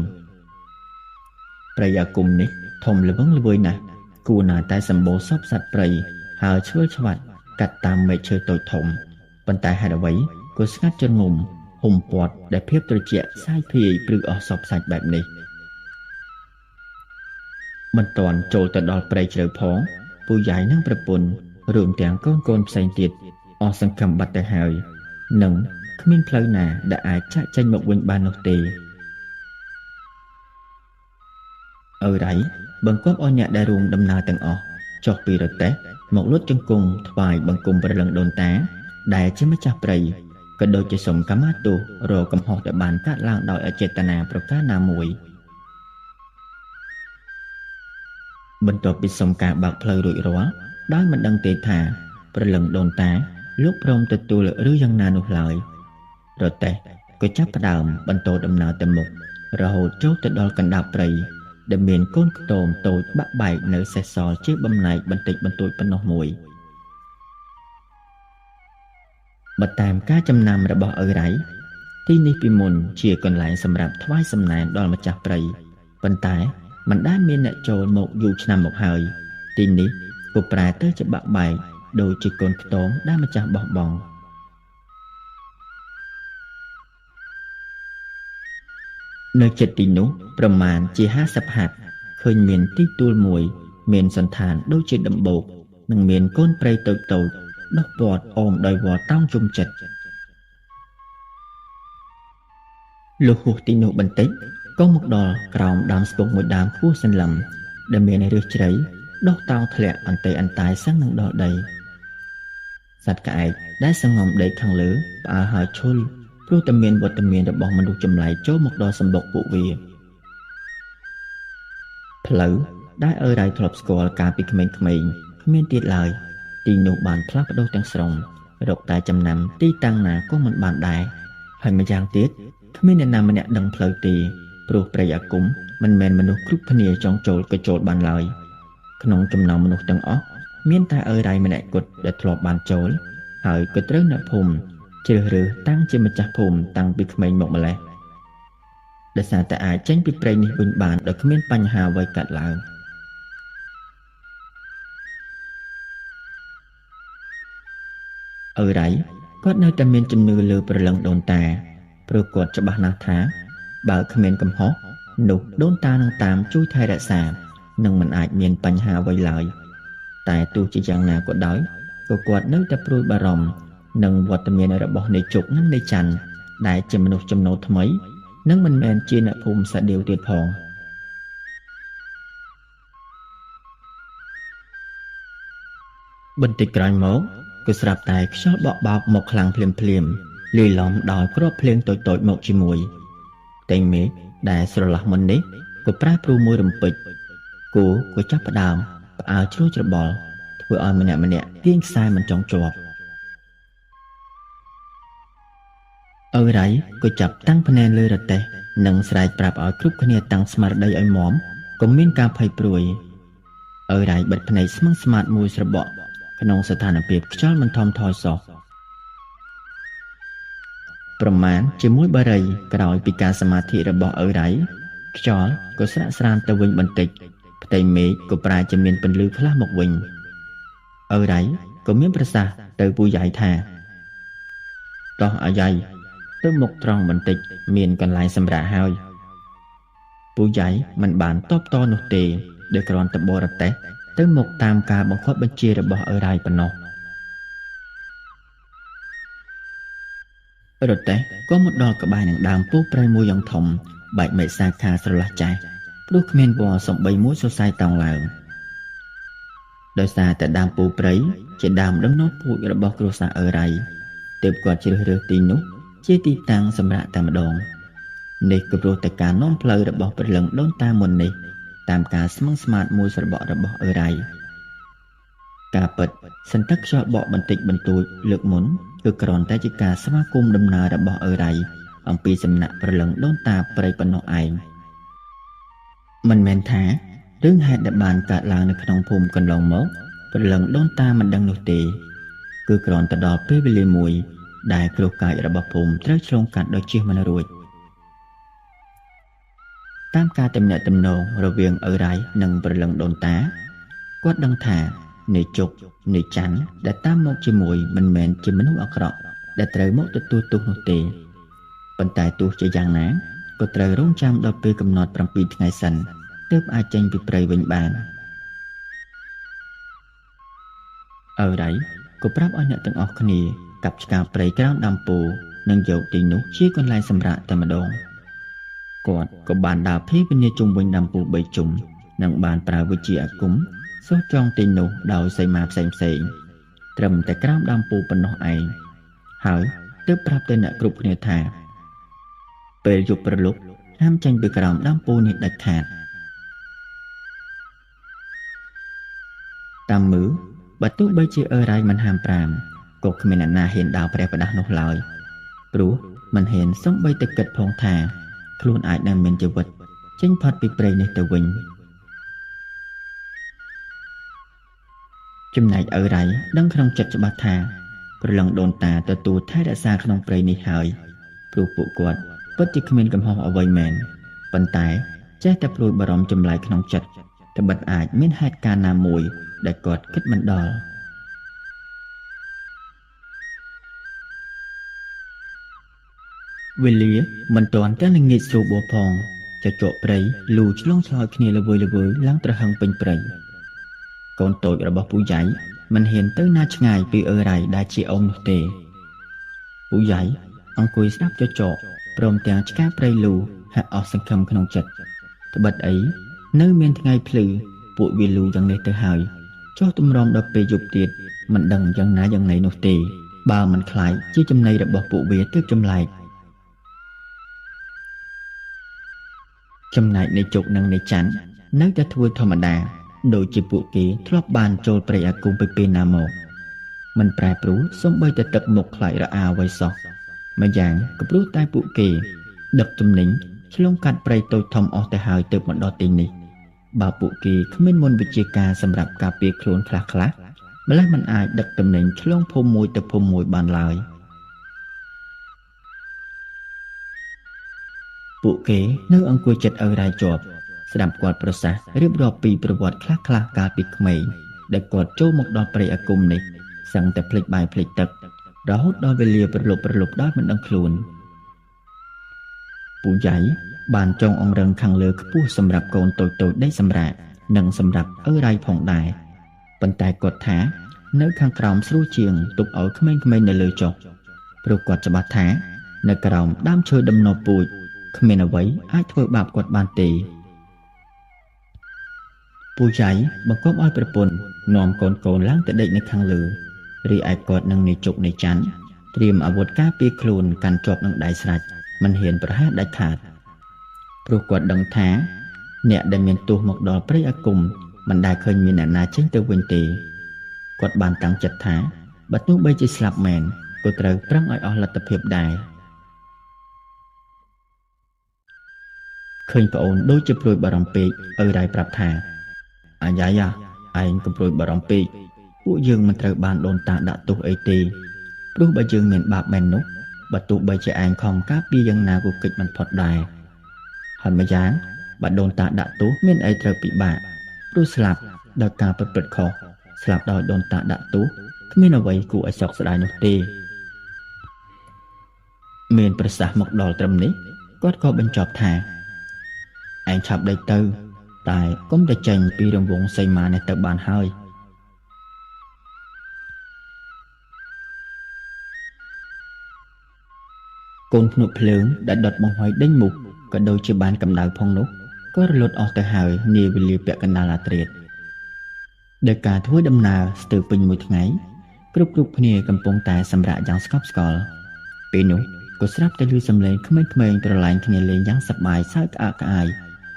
ព្រៃអាគមនេះធំល្វឹងល្វើយណាស់គួរណាស់តែសម្បូរសពសត្វព្រៃហើយឈើឆ្វាត់កាត់តាមមែកឈើតូចធំប៉ុន្តែហេតុអ្វីក៏ស្ងាត់ជ្រងំហុំព័ទ្ធដែលភាពត្រជាក់សាយភាយព្រឹកអស់សពសាច់បែបនេះមិនទាន់ចូលទៅដល់ព្រៃជ្រៅផងពូយ៉ៃនិងប្រពន្ធរួមទាំងកូនផ្សេងទៀតអស់សង្ឃឹមបាត់ទៅហើយនិងគ្មានផ្លូវណាដែលអាចចាក់ចេញមកវិញបាននោះទេឪរ៉ៃបង្គាប់ឲ្យអ្នកដែលរួមដំណើរទាំងអស់ចុះពីរទេះមកលុតជង្គង់ថ្វាយបង្គំព្រលឹងដូនតាដែលជាម្ចាស់ព្រៃក៏ដូចជាសុំកម្មាទោសរកកំហុសដែលបានកើតឡើងដោយអចេតនាប្រការណាមួយបន្ទាប់ពីសុំការបើកផ្លូវរួចរាល់ដោយមិនដឹងទេថាព្រលឹងដូនតាលោកព្រមទទួលឬយ៉ាងណានោះឡើយរទេះក៏ចាប់ផ្ដើមបន្តដំណើរទៅមុខរហូតចូលទៅដល់កណ្ដាប់ព្រៃដែលមានកូនខ្ទមតូចបាក់បែកនៅសេសសល់ជាបំណែកបន្តិចបន្តួចប៉ុណ្ណោះមួយបើតាមការចំណាំរបស់ឪរ៉ៃទីនេះពីមុនជាកន្លែងសម្រាប់ថ្វាយសំណែនដល់ម្ចាស់ព្រៃប៉ុន្តែមិនដែលមានអ្នកចូលមកយូរឆ្នាំមកហើយទីនេះក៏ប្រែទៅជាបាក់បែកដូចជាកូនខ្ទមដែលម្ចាស់បោះបង់នៅជិតទីនោះប្រមាណជា50ហត្ថឃើញមានទីទួលមួយមានសន្តានដូចជាដំបូកនិងមានកូនព្រៃតូចដុះព័ទ្ធអមដោយវល្លិតោងជុំចិត្តលុះហួសទីនោះបន្តិចក៏មកដល់ក្រោមដើមស្ពងមួយដើមខ្ពស់សន្លឹមដែលមានឫសជ្រៅដុះតោងធ្លាក់អន្តាយសឹងនឹងដល់ដីសត្វក្អែកដែលសង្ងំដេកខាងលើផ្អើលហើយឈុលព្រោះតែមានវត្តមានរបស់មនុស្សចម្លែកចូលមកដល់សម្បុកពួកវាផ្លូវដែលឪរ៉ៃធ្លាប់ស្គាល់កាលពីក្មេងៗគ្មានទៀតឡើយទីនោះបានផ្លាស់ប្ដូរទាំងស្រុងរកតែចំណាំទីតាំងណាក៏មិនបានដែរ ហើយម្យ៉ាងទៀតគ្មានអ្នកណាម្នាក់ដឹងផ្លូវទេព្រោះព្រៃអាគមមិនមែនមនុស្សគ្រប់គ្នាចង់ចូលក៏ចូលបានឡើយក្នុងចំណោមមនុស្សទាំងអស់មានតែឪរ៉ៃម្នាក់គត់ដែលធ្លាប់បានចូលហើយក៏ត្រូវអ្នកភូមិជ្រើសរើសតាំងជាម្ចាស់ភូមិតាំងពីក្មេងមកម្ល៉េះដោយសារតែអាចចេញពីព្រៃនេះវិញបានដោយគ្មានបញ្ហាអ្វីកើតឡើងឪរ៉ៃគាត់នៅតែមានជំនឿលើព្រលឹងដូនតាព្រោះគាត់ច្បាស់ណាស់ថាបើគ្មានកំហុសនោះដូនតានឹងតាមជួយថែរក្សានឹងមិនអាចមានបញ្ហាអ្វីឡើយតែទោះជាយ៉ាងណាក៏ដោយក៏គាត់នៅតែព្រួយបារម្ភនឹងវត្តមានរបស់នៃជុកនិងនៃច័ន្ទដែលជាមនុស្សចំណូលថ្មីនិងមិនមែនជាអ្នកភូមិសាដៀវទៀតផងបន្តិចក្រោយមកគឺស្រាប់តែខ្យល់បក់បោកមកខ្លាំងភ្លាមលាយឡំដោយគ្រាប់ភ្លៀងតូចៗមកជាមួយផ្ទៃមេឃដែលស្រឡះមុននេះក៏ប្រែប្រួលមួយរំពេចគោក៏ចាប់ផ្ដើមផ្អើលជ្រួលច្របល់ធ្វើឲ្យម្នាក់ទាញខ្សែមិនចង់ជាប់ឪរ៉ៃក៏ចាប់តាំងភ្នែនលើរទេះនិងស្រែកប្រាប់ឲ្យគ្រប់គ្នាតាំងស្មារតីឲ្យមាំកុំមានការភ័យព្រួយឪរ៉ៃបិទភ្នែកស្មឹងស្មាតមួយស្របក់ក្នុងស្ថានភាពខ្យល់មិនថមថយសោះប្រមាណជាមួយបារីក្រោយពីការសមាធិរបស់ឪរ៉ៃខ្យល់ក៏ស្រាក់ស្រានទៅវិញបន្តិចផ្ទៃមេឃក៏ប្រែជាមានពន្លឺខ្លះមកវិញឪរ៉ៃក៏មានប្រសាសន៍ទៅពូយ៉ៃថាតោះអាយ៉ៃទៅមុខត្រង់បន្តិចមានកន្លែងសម្រាប់ហើយពូយ៉ៃមិនបានតបតនោះទេដោយគ្រាន់តែបរទេះទៅមុខតាមការបង្គាប់បញ្ជារបស់ឪរ៉ៃប៉ុណ្ណោះរទេះក៏មកដល់ក្បែរនឹងដើមពូព្រៃមួយយ៉ាងធំបែកមេឃសាខាស្រឡះចាស់ព្រោះគ្មានវល្លិសំបីមួយសរសៃតោងឡើងដោយសារតែដើមពូព្រៃជាដើមដំណោះពូជរបស់គ្រួសារឪរ៉ៃទើបគាត់ជ្រើសរើសទីនោះជាទីតាំងសម្រាប់តែម្ដងនេះក៏ព្រោះតែការនាំផ្លូវរបស់ព្រលឹងដូនតាមុននេះតាមការស្មឹងស្មាតមួយស្របក់របស់ឪរ៉ៃការពិតសន្តិខ្យល់បក់បន្តិចបន្តួចលើកមុនគឺគ្រាន់តែជាការស្វាគមន៍ដំណើររបស់ឪរ៉ៃអំពីសំណាក់ព្រលឹងដូនតាព្រៃប៉ុណ្ណោះឯងមិនមែនថារឿងហេតុដែលបានកើតឡើងនៅក្នុងភូមិកន្លងមកព្រលឹងដូនតាមិនដឹងនោះទេគឺគ្រាន់តែដល់ពេលវេលាមួយដែលគ្រោះកាចរបស់ភូមិត្រូវឆ្លងកាត់ដោយជៀសមិនរួចតាមការទំនាក់ទំនងរវាងឪរ៉ៃនិងព្រលឹងដូនតាគាត់ដឹងថានៃជុកនៃច័ន្ទដែលតាមមកជាមួយមិនមែនជាមនុស្សអាក្រក់ដែលត្រូវមកទទួលទោសនោះទេប៉ុន្តែទោះជាយ៉ាងណាក៏ត្រូវរងចាំដល់ពេលកំណត់7ថ្ងៃសិនទើបអាចចេញពីព្រៃវិញបានឪរ៉ៃក៏ប្រាប់ឲ្យអ្នកទាំងអស់គ្នាកាប់ឆ្ការព្រៃក្រោមដើមពោធិ៍និងយកទីនោះជាកន្លែងសម្រាកតែម្ដងគាត់ក៏បានដើរភេរវនាជុំវិញដើមពោធិ៍3ជុំនិងបានប្រើវិជ្ជាអាគមសូចងទីនោះដោយសីមាផ្សេងត្រឹមតែក្រោមដើមពោធិ៍ប៉ុណ្ណោះឯងហើយទើបប្រាប់ទៅអ្នកគ្រប់គ្នាថាពេលយប់ព្រលប់ហាមចេញពីក្រោមដើមពោធិ៍នេះដាច់ខាតតាមមើលបើទោះបីជាឪរ៉ៃមិនហាមប្រាមក៏គ្មានអ្នកណាហ៊ានដើរប្រេះប្រដាស់នោះឡើយព្រោះមិនហ៊ានសូម្បីតែគិតផងថាខ្លួនអាចនឹងមានជីវិតចេញផុតពីព្រៃនេះទៅវិញចំណែកឪរ៉ៃដឹងក្នុងចិត្តច្បាស់ថាព្រលឹងដូនតាទទួលថែរក្សាក្នុងព្រៃនេះហើយព្រោះពួកគាត់ពិតជាគ្មានកំហុសអ្វីមែនប៉ុន្តែចេះតែព្រួយបារម្ភចម្លែកក្នុងចិត្តតែបិទអាចមានហេតុការណ៍ណាមួយដែលគាត់គិតមិនដល់វេលាមិនទាន់ទាំងល្ងាចស្រួលបួផងចចកព្រៃលូឆ្លងឆ្លើយគ្នាល្វើយឡើងត្រហឹងពេញព្រៃកូនតូចរបស់ពូយ៉ៃមិនហ៊ានទៅណាឆ្ងាយពីឪរ៉ៃដែលជាអ៊ំនោះទេពូយ៉ៃអង្គុយស្ដាប់ចចកព្រមទាំងឆ្កាព្រៃលូហាក់អស់សង្ឃឹមក្នុងចិត្តត្បិតអីនៅមានថ្ងៃភ្លឺពួកវាលូយ៉ាងនេះទៅហើយចុះទម្រាំដល់ពេលយប់ទៀតមិនដឹងយ៉ាងណាយ៉ាងណីនោះទេបើមិនខ្លាចជាចំណីរបស់ពួកវាទើបចម្លែកចំណែកនៃជុកនិងនៃច័ន្ទនៅតែធ្វើធម្មតាដូចជាពួកគេធ្លាប់បានចូលព្រៃអាគមពីពេលណាមកមិនប្រែប្រួលសូម្បីតែទឹកមុខខ្លាចរអាអ្វីសោះ ម្យ៉ាងក៏ព្រោះតែពួកគេដឹកទំនិញឆ្លងកាត់ព្រៃតូចធំអស់ទៅហើយទើបមកដល់ទីនេះបើពួកគេគ្មានមន្តវិជ្ជាការសម្រាប់ការពារខ្លួនខ្លះម្លេះមិនអាចដឹកទំនិញឆ្លងភូមិមួយទៅភូមិមួយបានឡើយពួកគេនៅអង្គុយចិត្តឲ្យរ៉ាយជាប់ស្ដាប់គាត់ប្រសាសន៍រៀបរាប់ពីប្រវត្តិខ្លះកាលពីក្មេងដែលគាត់ចូលមកដល់ព្រៃអាគមនេះសឹងតែភ្លេចបាយភ្លេចទឹករហូតដល់វេលាប្រលប់ដោយមិនដឹងខ្លួនពូយ៉ៃបានចងអង្រឹងខាងលើខ្ពស់សម្រាប់កូនតូចដេកសម្រាកនិងសម្រាប់ឪរ៉ៃផងដែរប៉ុន្តែគាត់ថានៅខាងក្រោមស្រួលជាងទុកឲ្យក្មេងៗនៅលើចុះព្រោះគាត់ច្បាស់ថានៅក្រោមដើមឈើដំណពូជគ្មានអ្វីអាចធ្វើបាបគាត់បានទេពូយ៉ៃបង្គាប់ឲ្យប្រពន្ធនាំកូនឡើងទៅដេកនៅខាងលើរីឯគាត់នឹងនាយជុកនាយច័ន្ទត្រៀមអាវុធការពារខ្លួនកាន់ជាប់នឹងដៃស្រាច់មិនហ៊ានប្រហារដាច់ខាតព្រោះគាត់ដឹងថាអ្នកដែលមានទោសមកដល់ព្រៃអាគមមិនដែលឃើញមានអ្នកណាចេញទៅវិញទេគាត់បានតាំងចិត្តថាបើទោះបីជាស្លាប់មែនក៏ត្រូវប្រឹងឲ្យអស់លទ្ធភាពដែរឃើញប្អូនដូចជាព្រួយបារម្ភពេកឪរ៉ៃប្រាប់ថាអាយ៉ាយ៉ាឯងកុំព្រួយបារម្ភពេកពួកយើងមិនត្រូវបានដូនតាដាក់ទោសអីទេព្រោះបើយើងមានបាបមែននោះបើទោះបីជាឯងខំការពារយ៉ាងណាក៏គេចមិនផុតដែរហើយម្យ៉ាងបើដូនតាដាក់ទោសមានអីត្រូវពិបាកព្រោះស្លាប់ដោយការប្រព្រឹត្តខុសស្លាប់ដោយដូនតាដាក់ទោសគ្មានអ្វីគួរឲ្យសោកស្ដាយនោះទេមានប្រសាសន៍មកដល់ត្រឹមនេះគាត់ក៏បញ្ចប់ថាឯងឆាប់ដេកទៅតែកុំតែចេញពីរង្វង់សីមានេះទៅបានហើយកូនភ្នក់ភ្លើងដែលដុតបង្ហើយដេញមុខក៏ដូចជាបានកម្ដៅផងនោះក៏រលត់អស់ទៅហើយនាវេលាពាក់កណ្ដាលអាធ្រាត្រដោយការធ្វើដំណើរស្ទើរពេញមួយថ្ងៃគ្រប់គ្នាកំពុងតែសម្រាកយ៉ាងស្កប់ស្កល់ពេលនោះក៏ស្រាប់តែឮសំឡេងក្មេងៗប្រឡែងគ្នាលេងយ៉ាងសប្បាយសើចក្អាកក្អាយ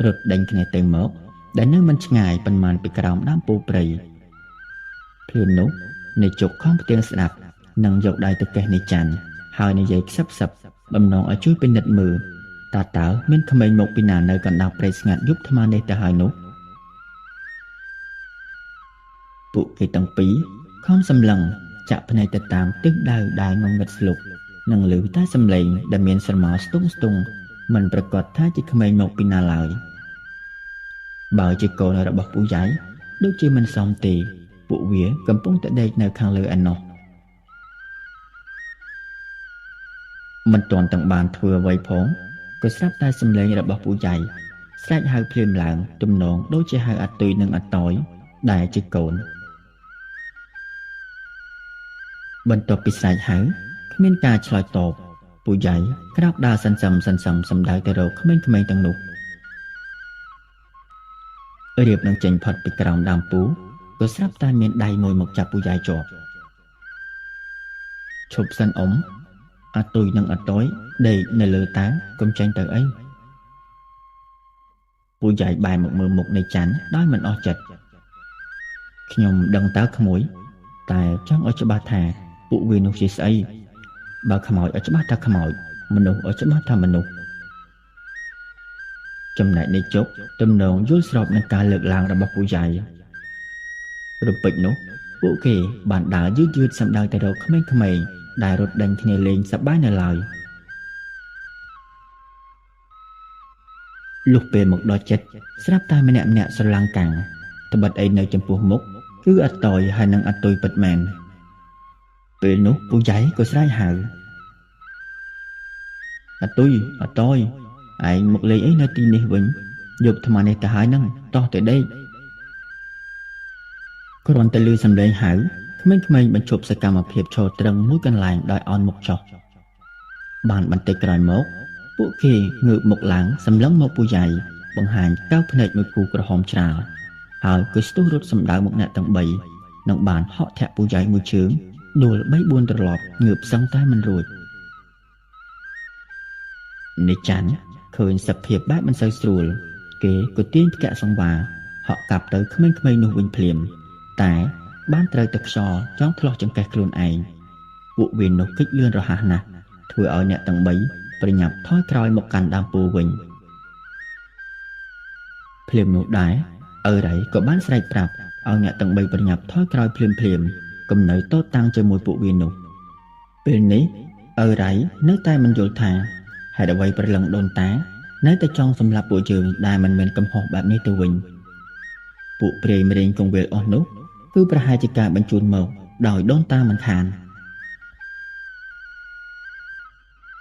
រត់ដេញគ្នាទៅមកដែលនៅមិនឆ្ងាយប៉ុន្មានពីក្រោមដើមពោធិ៍ព្រៃភ្លាមនោះនាយជុកខំផ្ទៀងស្ដាប់និងយកដៃទៅកេះនាយច័ន្ទហើយនិយាយខ្សឹបបំណងឲ្យជួយពិនិត្យមើលតើមានក្មេងមកពីណានៅកណ្ដាលព្រៃស្ងាត់យប់ថ្មនេះទៅហើយនោះពួកគេទាំងពីរខំសម្លឹងចាក់ភ្នែកទៅតាមទិសដៅដែលងងឹតស្លុបនិងឮតែសំឡេងដែលមានស្រមោលស្ទង់មិនប្រកាសថាជាក្មេងមកពីណាឡើយបើជាកូនរបស់ពូយ៉ៃដូចជាមិនសមទេពួកវាកំពុងតែដេកនៅខាងលើឯណោះមិនទាន់ទាំងបានធ្វើអ្វីផងក៏ស្រាប់តែសំឡេងរបស់ពូយ៉ៃស្រែកហៅភ្លាមឡើងទំនងដូចជាហៅអាទុយនិងអាតយដែលជាកូនបន្ទាប់ពីស្រែកហៅគ្មានការឆ្លើយតបពូយ៉ៃក្រោកដើរសន្សឹមសំដៅទៅរកក្មេងៗទាំងនោះរៀបនឹងចេញផុតពីក្រោមដើមពូក៏ស្រាប់តែមានដៃមួយមកចាប់ពូយ៉ៃជាប់ឈប់សិនអ៊ំអាទុយនិងអាតយដេកនៅលើតាកុំចេញទៅអីពូយ៉ៃបែរមកមើលមុខនៃច័ន្ទដោយមិនអស់ចិត្តខ្ញុំដឹងតើក្មួយតែចង់ឲ្យច្បាស់ថាពួកវានោះជាស្អីបើខ្មោចឲ្យច្បាស់ថាខ្មោចមនុស្សឲ្យច្បាស់ថាមនុស្សចំណែកនៃជុកទំនងយល់ស្របនឹងការលើកឡើងរបស់ពូយ៉ៃរំពេចនោះពួកគេបានដើរយឺតសម្ដៅទៅរកក្មេងៗដែលរត់ដេញគ្នាលេងសប្បាយនៅឡើយលុះពេលមកដល់ចិត្តស្រាប់តែម្នាក់ស្រឡាំងកាំងត្បិតអីនៅចំពោះមុខគឺអាតយហើយនិងអាទុយពិតមែនពេលនោះពូយ៉ៃក៏ស្រែកហៅអាទុយអាតយឯងមកលេងអីនៅទីនេះវិញយប់ថ្មនេះទៅហើយនឹងតោះទៅដេកគ្រាន់តែឮសំឡេងហៅក្មេងៗបញ្ឈប់សកម្មភាពឈរត្រឹងមួយកន្លែងដោយអោនមុខចុះបានបន្តិចក្រោយមកពួកគេងើបមុខឡើងសម្លឹងមកពូយ៉ៃបង្ហាញកៅភ្នែកមួយគូក្រហមច្រាលហើយក៏ស្ទុះរត់សម្ដៅមកអ្នកទាំង3និងបានហក់ធាក់ពូយ៉ៃមួយជើងដួល3-4ត្រឡប់ងើបសឹងតែមិនរួចនាយច័ន្ទឃើញសភាពបែបមិនសូវស្រួលគេក៏ទាញផ្កាក់សង្វាហក់កាប់ទៅក្មេងៗនោះវិញភ្លាមតែបានត្រូវតែខ្យល់ចង់ឆ្លោះចង្កេះខ្លួនឯងពួកវានោះគេចលឿនរហ័សណាស់ ធ្វើឲ្យអ្នកទាំង3ប្រញាប់ថយក្រោយមកកាន់ដើមពោធិ៍វិញភ្លាមនោះដែរឪរ៉ៃក៏បានស្រែកប្រាប់ឲ្យអ្នកទាំង3ប្រញាប់ថយក្រោយភ្លាមគំនៅតូចតាំងជាមួយពួកវានោះពេលនេះឪរ៉ៃនៅតែមិនយល់ថាហេតុអ្វីព្រលឹងដូនតានៅតែចង់សម្លាប់ពួកយើងដែលមិនមានកំហុសបែបនេះទៅវិញពួកព្រាយម្រែងកងវេលអស់នោះគឺប្រហែលជាការបញ្ជូនមកដោយដូនតាមិនខាន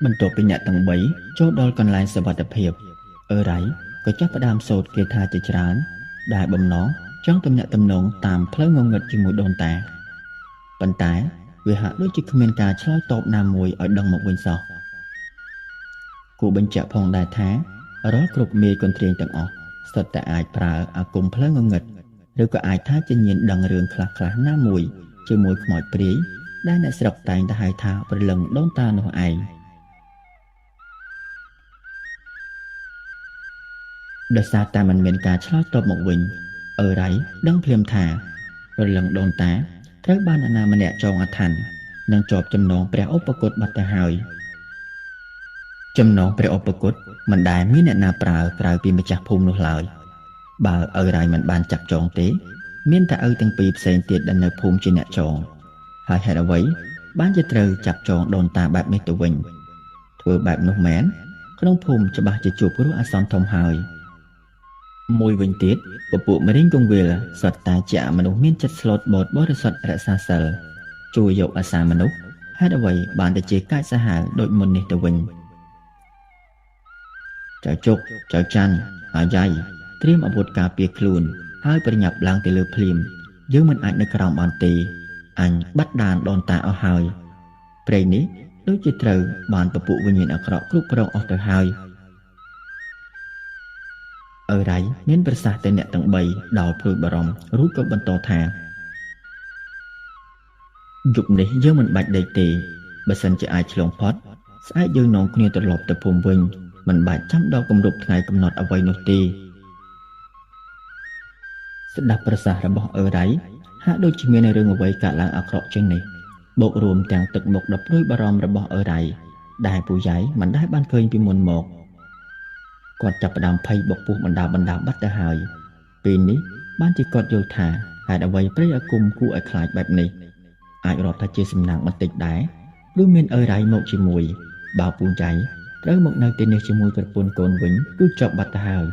បន្ទាប់ពីអ្នកទាំង3ចូលដល់កន្លែងសុវត្ថិភាពឪរ៉ៃក៏ចាប់ផ្ដើមសូត្រគាថាជាច្រើនដែលបំណងចង់ទំនាក់ទំនងតាមផ្លូវងងឹតជាមួយដូនតាប៉ុន្តែវាហាក់ដូចជាគ្មានការឆ្លើយតបណាមួយឲ្យដឹងមកវិញសោះគួរបញ្ជាក់ផងដែរថារាល់គ្រប់មេកន្ទ្រាញទាំងអស់សុទ្ធតែអាចប្រើអាគមផ្លូវងងឹតឬក៏អាចថាជាញៀនដឹងរឿងខ្លះៗណាមួយជាមួយខ្មោចព្រាយដែលអ្នកស្រុកតែងតែហៅថាព្រលឹងដូនតានោះឯងដោយសារតែមិនមានការឆ្លើយតបមកវិញឪរ៉ៃដឹងភ្លាមថាព្រលឹងដូនតាត្រូវបានអាណាម្នាក់ចងអធិននិងជាប់ចំណងព្រះឧបគុតបាត់ទៅហើយចំណងព្រះឧបគុតមិនដែលមានអ្នកណាប្រើក្រៅពីម្ចាស់ភូមិនោះឡើយបើឪរ៉ៃមិនបានចាប់ចងទេមានតែឪទាំងពីរផ្សេងទៀតដែលនៅភូមិជាអ្នកចងហើយហេតុអ្វីបានជាត្រូវចាប់ចងដូនតាបែបនេះទៅវិញធ្វើបែបនោះមែនក្នុងភូមិច្បាស់ជាជួបគ្រោះអាសន្នធំហើយមួយវិញទៀតពពួកមរៀងកងវិលសុទ្ធតែជាមនុស្សមានចិត្តស្លូតបូតបរិសុទ្ធរក្សាសិលជួយយកអាសាមនុស្សហេតុអ្វីបានទៅជាកាចសាហាវដូចមុននេះទៅវិញចៅជុកចៅច័ន្ទអាយ៉ៃត្រៀមអាវុធការពារខ្លួនហើយប្រញាប់ឡើងទៅលើភ្លាមយើងមិនអាចនៅក្រោមបានទេអញបាត់ដានដូនតាអស់ហើយព្រៃនេះដូចជាត្រូវបានពពួកវិញ្ញាណអាក្រក់គ្រប់គ្រងអស់ទៅហើយឪរ៉ៃមានប្រសាសន៍ទៅអ្នកទាំង3ដោយព្រួយបារម្ភរួចក៏បន្តថាយប់នេះយើងមិនបាច់ដេកទេបើសិនជាអាចឆ្លងផុតស្អែកយើងនាំគ្នាត្រឡប់ទៅភូមិវិញមិនបាច់ចាំដល់គម្រប់ថ្ងៃកំណត់អ្វីនោះទេស្ដាប់ប្រសាសន៍របស់ឪរ៉ៃហាក់ដូចជាមានរឿងអ្វីកើតឡើងអាក្រក់ជាងនេះបូករួមទាំងទឹកមុខដ៏ព្រួយបារម្ភរបស់ឪរ៉ៃដែលពូយ៉ៃមិនដែលបានឃើញពីមុនមកគាត់ចាប់ផ្ដើមភ័យបកពោះបណ្ដាបាត់ទៅហើយពេលនេះបានជាគាត់យល់ថាហេតុអ្វីព្រៃអាគមគួរឲ្យខ្លាចបែបនេះអាចរាប់ថាជាសំណាងបន្តិចដែរព្រោះមានឪរ៉ៃមកជាមួយបើពូយ៉ៃត្រូវមកនៅទីនេះជាមួយប្រពន្ធកូនវិញគឺចប់បាត់ទៅហើយ